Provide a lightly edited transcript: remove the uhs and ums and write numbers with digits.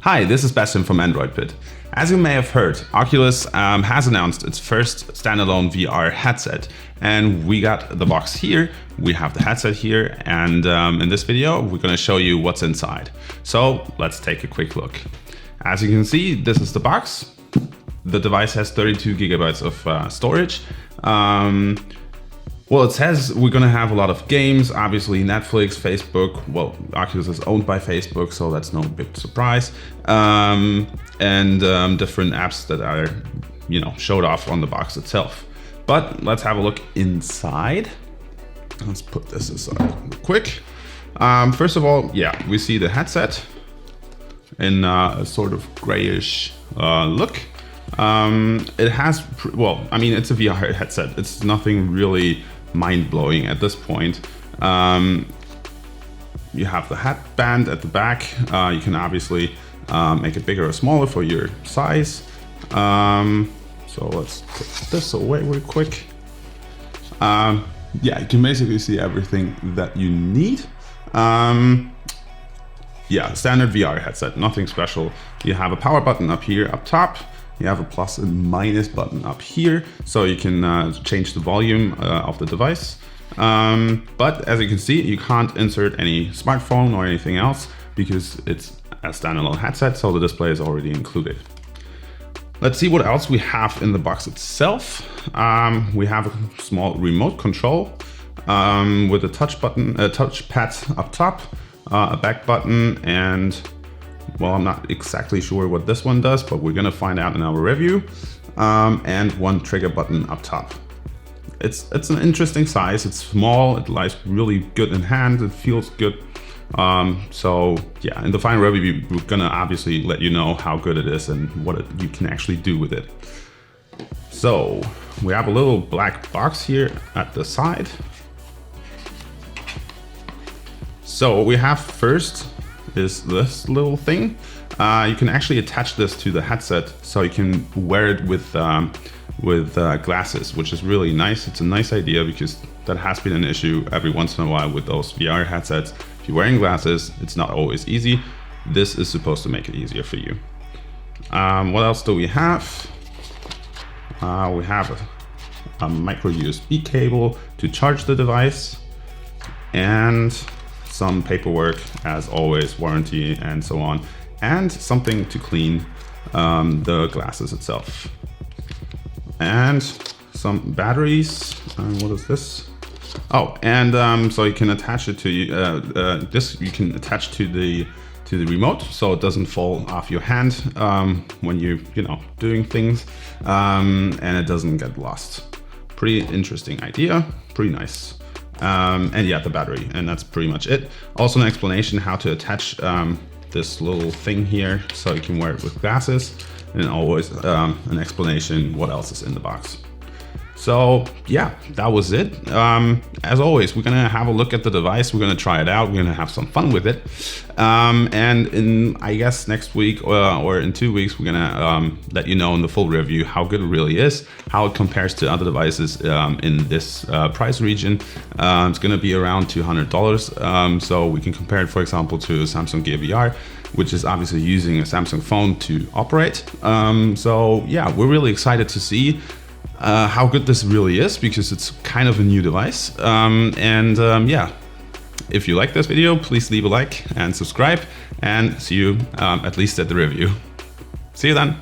Hi, this is Bastian from AndroidPIT. As you may have heard, Oculus has announced its first standalone VR headset, and we got the box here, we have the headset here, and in this video we're going to show you what's inside. So let's take a quick look. As you can see, this is the box. The device has 32 gigabytes of storage. Well, it says we're going to have a lot of games, obviously Netflix, Facebook. Well, Oculus is owned by Facebook, so that's no big surprise. And different apps that are, showed off on the box itself. But let's have a look inside. Let's put this aside real quick. First of all, we see the headset in a sort of grayish look. It has, it's a VR headset. It's nothing really mind-blowing at this point. You have the headband at the back. You can obviously make it bigger or smaller for your size. So let's put this away real quick. You can basically see everything that you need. Standard VR headset, nothing special. You have a power button up here, up top. You have a plus and minus button up here, so you can change the volume of the device. But as you can see, you can't insert any smartphone or anything else because it's a standalone headset, so the display is already included. Let's see what else we have in the box itself. We have a small remote control with a touchpad up top, a back button, and I'm not exactly sure what this one does, but we're gonna find out in our review. And one trigger button up top. It's an interesting size. It's small. It lies really good in hand. It feels good. In the final review, we're gonna obviously let you know how good it is and what you can actually do with it. So we have a little black box here at the side. So what we have first is this little thing. You can actually attach this to the headset, so you can wear it with glasses, which is really nice. It's a nice idea because that has been an issue every once in a while with those VR headsets. If you're wearing glasses, it's not always easy. This is supposed to make it easier for you. What else do we have? We have a micro USB cable to charge the device, and some paperwork, as always, warranty and so on, and something to clean the glasses itself, and some batteries. What is this? Oh, and so you can attach it to this. You can attach to the remote, so it doesn't fall off your hand when you're doing things, and it doesn't get lost. Pretty interesting idea. Pretty nice. The battery, and that's pretty much it. Also an explanation how to attach this little thing here so you can wear it with glasses, and always an explanation what else is in the box. So that was it. As always, we're gonna have a look at the device. We're gonna try it out. We're gonna have some fun with it. And in, I guess, next week or in 2 weeks, we're gonna let you know in the full review how good it really is, how it compares to other devices in this price region. It's gonna be around $200. So we can compare it, for example, to Samsung Gear VR, which is obviously using a Samsung phone to operate. We're really excited to see how good this really is, because it's kind of a new device. If you like this video, please leave a like and subscribe, and see you at least at the review. See you then.